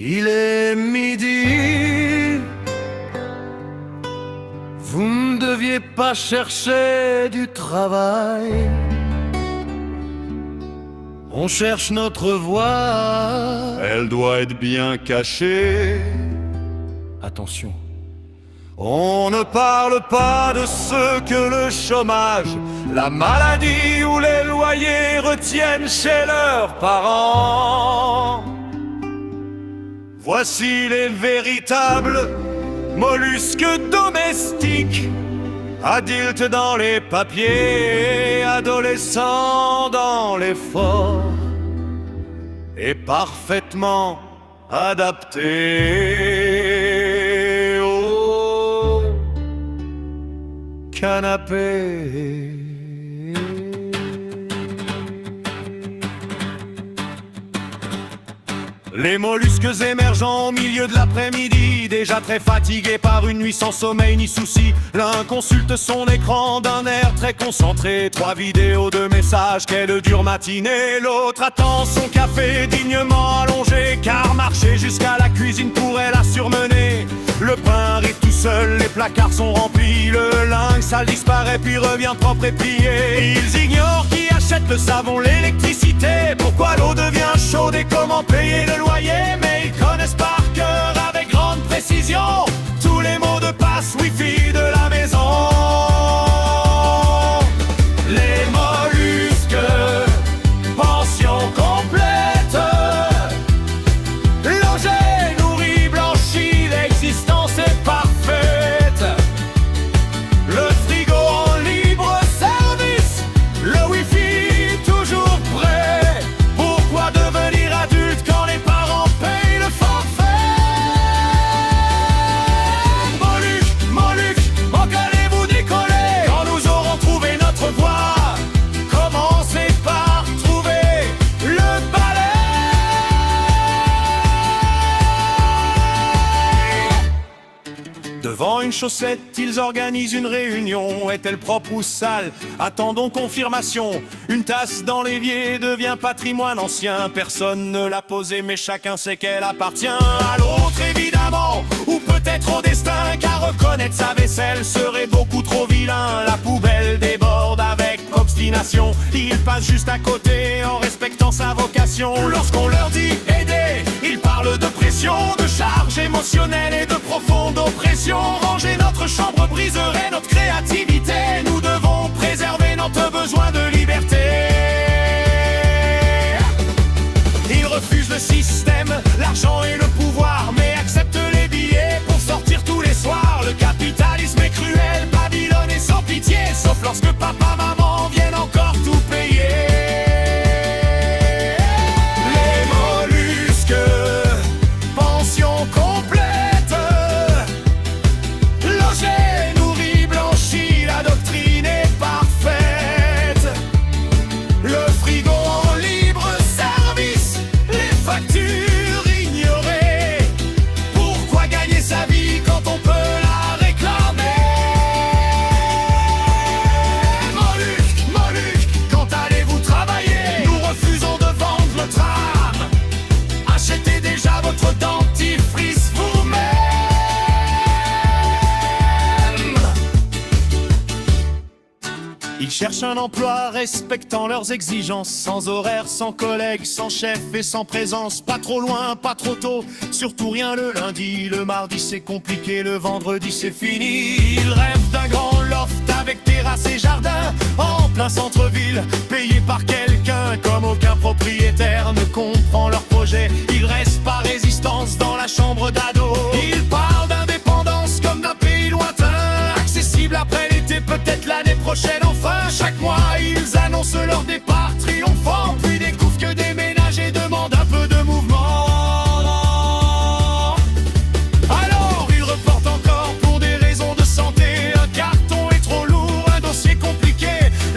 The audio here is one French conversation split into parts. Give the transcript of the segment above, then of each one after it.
Il est midi, vous ne deviez pas chercher du travail. On cherche notre voie, elle doit être bien cachée. Attention, on ne parle pas de ceux que le chômage, la maladie ou les loyers retiennent chez leurs parents. Voici les véritables mollusques domestiques, adultes dans les papiers, adolescents dans l'effort, et parfaitement adaptés au canapé. Les mollusques émergents au milieu de l'après-midi, déjà très fatigués par une nuit sans sommeil ni souci. L'un consulte son écran d'un air très concentré, 3 vidéos de messages, quelle dure matinée. L'autre attend son café dignement allongé, car marcher jusqu'à la cuisine pourrait la surmener. Le pain arrive tout seul, les placards sont remplis, le linge sale disparaît puis revient propre et plié. Ils ignorent qui achète le savon, l'électricité, pourquoi l'eau devient chaude et comment payer le loyer. Mais ils connaissent par cœur avec grande précision tous les mots de passe wifi de la maison. Les mollusques, pension complète, logé, nourri, blanchi, l'existence est parfaite. Le frigo en libre service, le wifi toujours prêt. Pourquoi devenir adulte quand les parents payent le forfait? Mollusques, mollusques, en qu'allez-vous décoller quand nous aurons trouvé notre voie? Commencez par trouver le balai. Devant une chaussette, ils organisent une réunion. Est-elle propre ou sale? Attendons confirmation. Une tasse dans l'évier devient patrimoine ancien. Personne ne l'a posée, mais chacun sait qu'elle appartient à l'autre, évidemment. Ou peut-être au destin, car reconnaître sa vaisselle serait beaucoup trop vilain. La poubelle déborde avec obstination. Ils passent juste à côté en respectant sa vocation. Lorsqu'on leur dit aider, ils parlent de pression, de charge émotionnelle et de profonde oppression. Ranger notre chambre briserait notre créativité. Nous devons préserver notre besoin de liberté. Ils refusent le système, l'argent et le pouvoir, mais acceptent les billets pour sortir tous les soirs. Le capitalisme est cruel, Babylone est sans pitié, sauf lorsque papa, maman viennent encore tout payer. Les mollusques, pension complète, logé, nourri, blanchi, la doctrine est parfaite. Le frigo en libre service, les factures ignorées. Pourquoi gagner sa vie quand on peut la réclamer? Mollusques, mollusques, quand allez-vous travailler? Nous refusons de vendre notre âme. Achetez déjà votre dentifrice vous-même. Ils cherchent un emploi respectant leurs exigences, sans horaire, sans collègues, sans chef et sans présence. Pas trop loin, pas trop tôt, surtout rien le lundi. Le mardi c'est compliqué, le vendredi c'est fini. Ils rêvent d'un grand loft avec terrasse et jardin, en plein centre-ville, payé par quelqu'un. Comme aucun propriétaire ne comprend leur projet, ils restent par résistance dans la chambre d'ado. Ils parlent d'indépendance comme d'un pays lointain, accessible après l'été, peut-être l'année prochaine enfin. Chaque mois ils annoncent leur départ triomphant, puis découvrent que déménager demande un peu de mouvement. Alors ils reportent encore pour des raisons de santé. Un carton est trop lourd, un dossier compliqué.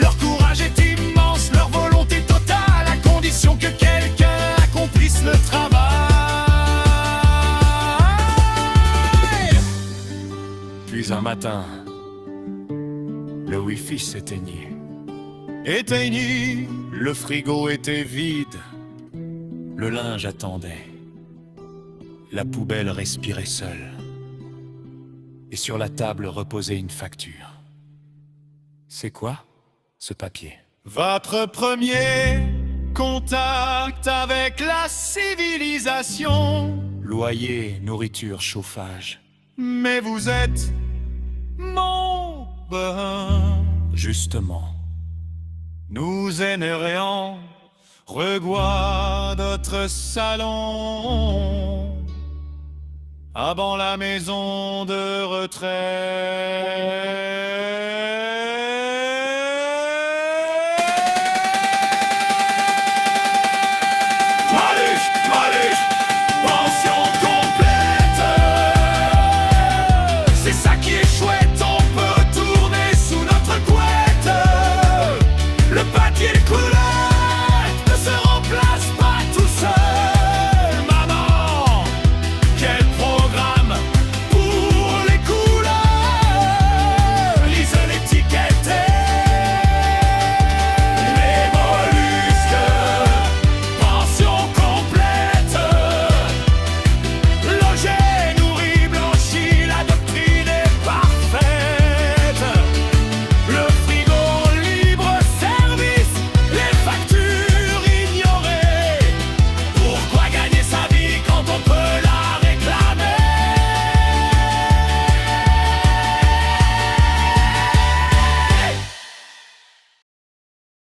Leur courage est immense, leur volonté totale, à condition que quelqu'un accomplisse le travail. Puis un matin, le wifi s'éteignit. Éteignit, le frigo était vide, le linge attendait. La poubelle respirait seule. Et sur la table reposait une facture. C'est quoi, ce papier? Votre premier contact avec la civilisation. Loyer, nourriture, chauffage. Mais vous êtes mon bonheur. Justement, nous aimerions revoir notre salon avant la maison de retraite.